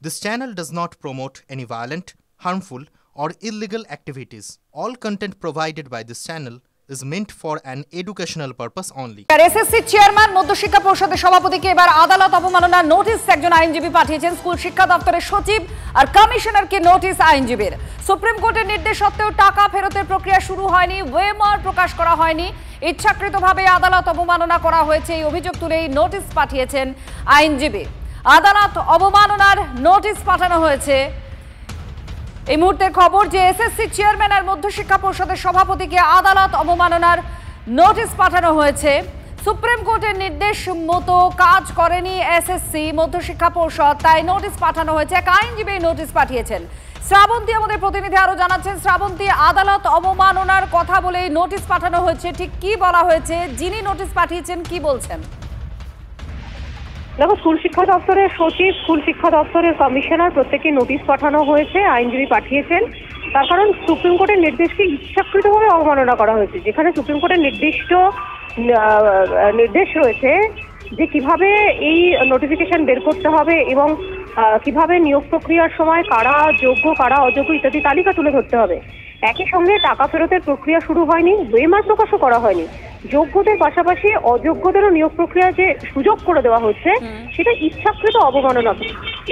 This channel does not promote any violent, harmful, or illegal activities. All content provided by this channel is meant for an educational purpose only. SSC chairman মধ্যশিক্ষা পরিষদের সভাপতিকে এবার আদালত অবমাননার notice একজন আইনজীবী পাঠিয়েছেন। স্কুল শিক্ষা দপ্তরের সচিব আর কমিশনারকে নোটিশ আইনজীবীর। সুপ্রিম কোর্টের নির্দেশ সত্ত্বেও টাকা ফেরতের প্রক্রিয়া শুরু হয়নি, ওয়েমার প্রকাশ করা হয়নি, ইচ্ছাকৃতভাবে আদালত অবমাননা করা হয়েছে এই অভিযোগ তুলেই নোটিশ পাঠিয়েছেন আইনজীবী। আদালত অবমাননার নোটিশ পাঠানো হয়েছে। এই মুহূর্তের খবর যে এসএসসি চেয়ারম্যান আর মধ্যশিক্ষা পরিষদের সভাপতিকে আদালত অবমাননার নোটিশ পাঠানো হয়েছে। সুপ্রিম কোর্টের নির্দেশ মতো কাজ করেনি এসএসসি মধ্যশিক্ষা পরিষদ, তাই নোটিশ পাঠানো হয়েছে। এক আইনজীবী নোটিশ পাঠিয়েছেন। শ্রাবন্তী আমাদের প্রতিনিধি আরো জানাচ্ছেন। শ্রাবন্তী, আদালত অবমাননার কথা বলেই নোটিশ পাঠানো হয়েছে, ঠিক কি বলা হয়েছে? যিনি নোটিশ পাঠিয়েছেন কি বলছেন? দেখো, স্কুল শিক্ষা দপ্তরের সচিব, স্কুল শিক্ষা দপ্তরের কমিশনার প্রত্যেকে নোটিশ পাঠানো হয়েছে, আইনজীবী পাঠিয়েছেন। তার কারণ সুপ্রিম কোর্টের নির্দেশকে ইচ্ছাকৃতভাবে অবমাননা করা হয়েছে, যেখানে সুপ্রিম কোর্টের নির্দেশ রয়েছে যে কিভাবে এই নোটিফিকেশন বের করতে হবে এবং কিভাবে নিয়োগ প্রক্রিয়ার সময় কারা যোগ্য কারা অযোগ্য ইত্যাদি তালিকা তুলে ধরতে হবে। একই সঙ্গে টাকা ফেরতের প্রক্রিয়া শুরু হয়নি, ওয়েমার প্রকাশও করা হয়নি। যোগ্যদের পাশাপাশি অযোগ্যদেরও নিয়োগ প্রক্রিয়া যে সুযোগ করে দেওয়া হচ্ছে সেটা ইচ্ছাকৃত অবমাননা,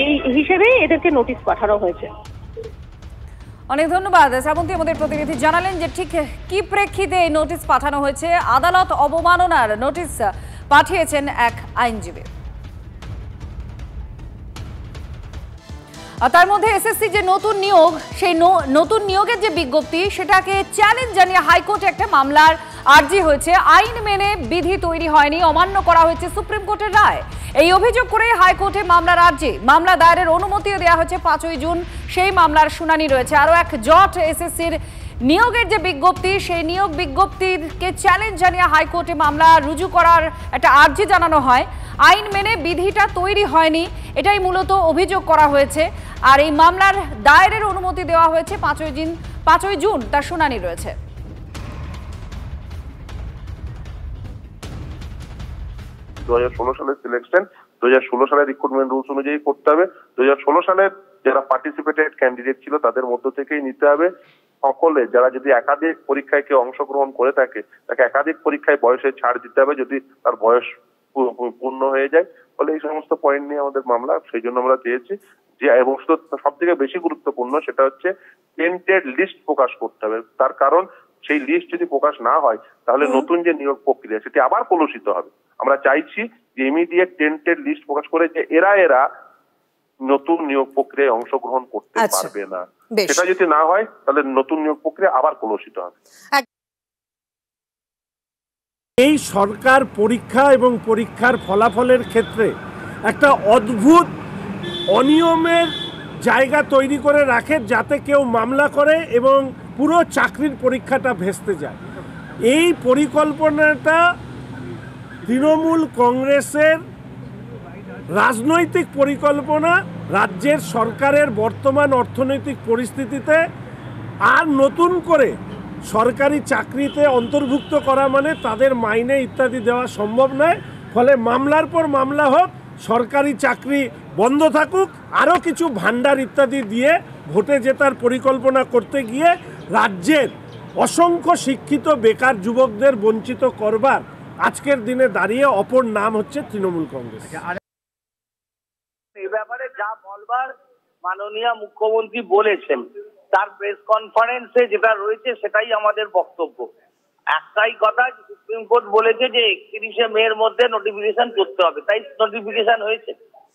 এই হিসেবেই এদেরকে নোটিশ পাঠানো হয়েছে। অনেক ধন্যবাদ শ্রাবন্তী, আমাদের প্রতিনিধি জানালেন যে ঠিক কি প্রেক্ষিতে এই নোটিশ পাঠানো হয়েছে। আদালত অবমাননার নোটিশ পাঠিয়েছেন এক আইনজীবী। আর তার মধ্যে এসএসসি যে নতুন নিয়োগ, সেই নতুন নিয়োগের যে বিজ্ঞপ্তি সেটাকে চ্যালেঞ্জ জানিয়ে হাইকোর্টে একটা মামলার আর্জি হয়েছে। আইন মেনে বিধি তৈরি হয়নি, অমান্য করা হয়েছে সুপ্রিম কোর্টের রায়। এই অভিযোগ করে হাইকোর্টে মামলার আর্জি, মামলা দায়েরের অনুমতিও দেওয়া হয়েছে 5ই জুন, সেই মামলার শুনানি রয়েছে। আরও এক জট এসএসসির নিয়োগের যে বিজ্ঞপ্তি, সেই নিয়োগ বিজ্ঞপ্তিকে চ্যালেঞ্জ জানিয়ে হাইকোর্টে মামলা রুজু করার একটা আর্জি জানানো হয়। আইন মেনে বিধিটা তৈরি হয়নি, এটাই মূলত অভিযোগ করা হয়েছে। আর এই মামলার দায়েরের অনুমতি দেওয়া হয়েছে 5ই জুন, তার শুনানি রয়েছে। 2016 সালের সিলেকশন 2016 সালের রিক্রুটমেন্ট রুলস অনুযায়ী করতে হবে। 2016 সালের যারা পার্টিসিপেটেড ক্যান্ডিডেট ছিল তাদের মধ্য থেকেই নিতে হবে। সকলে যারা যদি একাধিক পরীক্ষায় কেউ অংশগ্রহণ করে থাকে তাকে একাধিক পরীক্ষায় বয়সে ছাড় দিতে হবে যদি তার বয়স পূর্ণ হয়ে যায়। ফলে এই সমস্ত পয়েন্ট নিয়ে আমাদের মামলা, সেই জন্য আমরা চেয়েছি যে, এবং সব থেকে বেশি গুরুত্বপূর্ণ সেটা হচ্ছে টেন্টেড লিস্ট প্রকাশ করতে হবে। তার কারণ সেই লিস্ট যদি প্রকাশ না হয় তাহলে নতুন যে নিয়োগ প্রক্রিয়া সেটি আবার কলুষিত হবে। আমরা চাইছি যে ইমিডিয়েট টেন্টেড লিস্ট প্রকাশ করে যে এরা নতুন নিয়োগ প্রক্রিয়ায় অংশগ্রহণ করতে পারবে না। সেটা যদি না হয় তাহলে নতুন নিয়োগ প্রক্রিয়া আবার কলুষিত হবে। এই সরকার পরীক্ষা এবং পরীক্ষার ফলাফলের ক্ষেত্রে একটা অদ্ভুত অনিয়মের জায়গা তৈরি করে রাখে, যাতে কেউ মামলা করে এবং পুরো চাকরির পরীক্ষাটা ভেস্তে যায়। এই পরিকল্পনাটা তৃণমূল কংগ্রেসের রাজনৈতিক পরিকল্পনা। রাজ্যের সরকারের বর্তমান অর্থনৈতিক পরিস্থিতিতে আর নতুন করে সরকারি চাকরিতে অন্তর্ভুক্ত করা মানে তাদের মাইনে ইত্যাদি দেওয়া সম্ভব নয়। ফলে মামলার পর মামলা হোক, সরকারি চাকরি বন্ধ থাকুক, আরও কিছু ভান্ডার ইত্যাদি দিয়ে ভোটে জেতার পরিকল্পনা করতে গিয়ে রাজ্যের অসংখ্য শিক্ষিত বেকার যুবকদের বঞ্চিত করবার আজকের দিনে দাঁড়িয়ে অপর নাম হচ্ছে তৃণমূল কংগ্রেস। এই ব্যাপারে যা বলবার মাননীয় মুখ্যমন্ত্রী বলেছেন, তার প্রেস কনফারেন্সে যেটা রয়েছে সেটাই আমাদের বক্তব্য। একটাই কথা, সুপ্রিম কোর্ট বলেছে যে 31শে মের মধ্যে নোটিফিকেশন করতে হবে, তাই নোটিফিকেশন হয়েছে।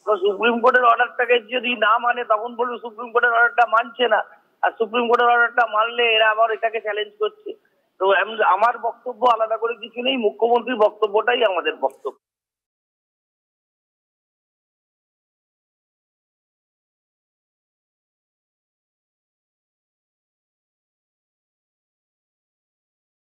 তো সুপ্রিম কোর্টের অর্ডারটাকে যদি না মানে তখন বলবে সুপ্রিম কোর্টের অর্ডারটা মানছে না, আর সুপ্রিম কোর্টের অর্ডারটা মানলে এরা আবার এটাকে চ্যালেঞ্জ করছে। তো আমার বক্তব্য আলাদা করে কিছু নেই, মুখ্যমন্ত্রীর বক্তব্যটাই আমাদের বক্তব্য।